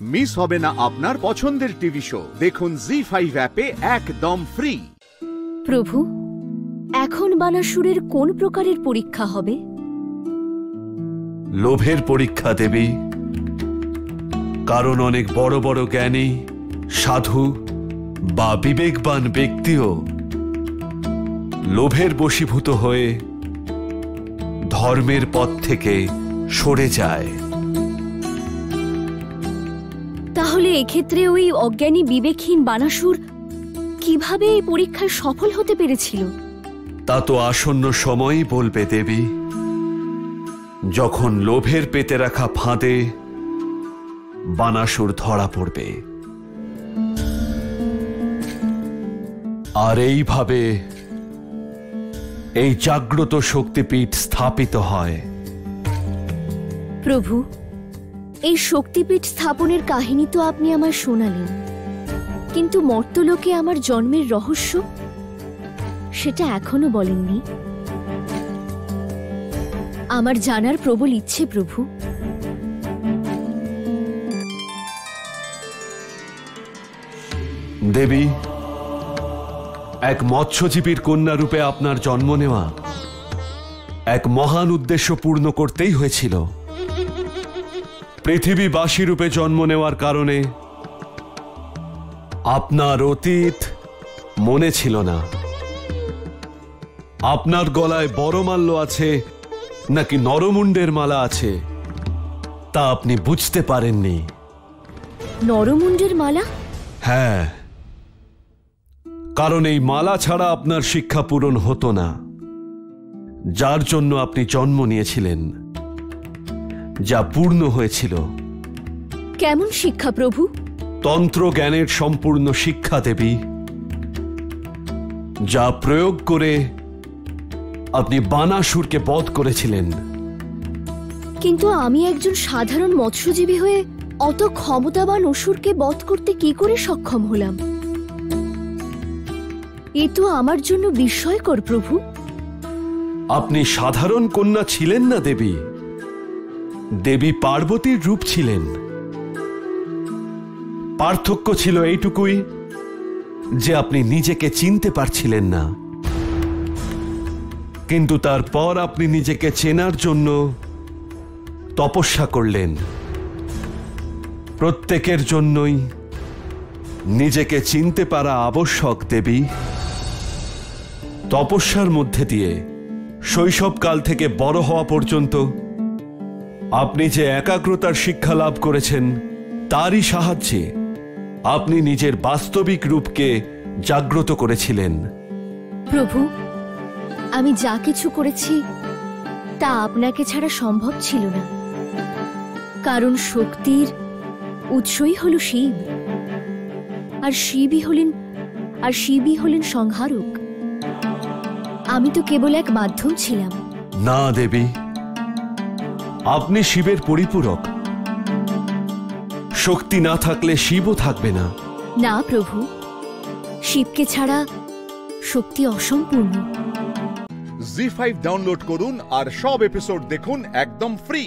Miss হবে না আপনার পছন্দের টিভি শো। দেখুন জি5 অ্যাপে একদম ফ্রি। প্রভু, এখন বানাসুরের কোন প্রকারের পরীক্ষা হবে? লোভের পরীক্ষা দেবী। কারণ অনেক বড় বড় জ্ঞানী, সাধু বা বিবেকবান ব্যক্তিও লোভের বশীভূত হয়ে ধর্মের পথ থেকে সরে যায়। তাহলে এক্ষেত্রে ওই অজ্ঞানী বিবেকহীন বানাসুর কিভাবে এই পরীক্ষায় সফল হতে পেরেছিল? তা তো আসন্ন সময়ই বলবে দেবী, যখন লোভের পেতে রাখা ফাঁদে বানাসুর ধরা পড়বে। আর এইভাবে এই জাগ্রত শক্তিপীঠ স্থাপিত হয়। প্রভু, এই শক্তিপীঠ স্থাপনের কাহিনী তো আপনি আমায় শোনালেন, কিন্তু মর্তলোকে আমার জন্মের রহস্য সেটা এখনো বলেননি। আমার জানার প্রবল ইচ্ছে প্রভু। দেবী, এক মৎস্যজীবীর কন্যা রূপে আপনার জন্ম নেওয়া এক মহান উদ্দেশ্য পূর্ণ করতেই হয়েছিল। পৃথিবীবাসী রূপে জন্ম নেওয়ার কারণে আপনার অতীত মনে ছিল না। আপনার গলায় বড়মাল্য আছে নাকি নরমুণ্ডের মালা আছে তা আপনি বুঝতে পারেননি। নরমুণ্ডের মালা? হ্যাঁ, কারণ এই মালা ছাড়া আপনার শিক্ষা পূরণ হতো না, যার জন্য আপনি জন্ম নিয়েছিলেন, যা পূর্ণ হয়েছিল। কেমন শিক্ষা প্রভু? তন্ত্র জ্ঞানের সম্পূর্ণ শিক্ষা দেবী, যা প্রয়োগ করে আপনি বানাসুরকে বধ করেছিলেন। কিন্তু আমি একজন সাধারণ মৎস্যজীবী হয়ে অত ক্ষমতাবান অসুরকে বধ করতে কি করে সক্ষম হলাম? এ তো আমার জন্য বিস্ময়কর প্রভু। আপনি সাধারণ কন্যা ছিলেন না দেবী, দেবী পার্বতীর রূপ ছিলেন। পার্থক্য ছিল এইটুকুই যে আপনি নিজেকে চিনতে পারছিলেন না, কিন্তু তারপর আপনি নিজেকে চেনার জন্য তপস্যা করলেন। প্রত্যেকের জন্যই নিজেকে চিনতে পারা আবশ্যক দেবী। তপস্যার মধ্যে দিয়ে শৈশবকাল থেকে বড় হওয়া পর্যন্ত আপনি যে একাগ্রতার শিক্ষা লাভ করেছেন, তারই সাহায্যে আপনি নিজের বাস্তবিক রূপকে জাগ্রত করেছিলেন। প্রভু, আমি যা কিছু করেছি তা আপনাকে ছাড়া সম্ভব ছিল না, কারণ শক্তির উৎসই হল শিব, আর শিবই হলেন সংহারক। আমি তো কেবল এক মাধ্যম ছিলাম। না দেবী, আপনি শিবের পরিপূরক। শক্তি না থাকলে শিবও থাকবে না। না প্রভু, শিবকে ছাড়া শক্তি অসম্পূর্ণ। জি5 ডাউনলোড করুন আর সব এপিসোড দেখুন একদম ফ্রি।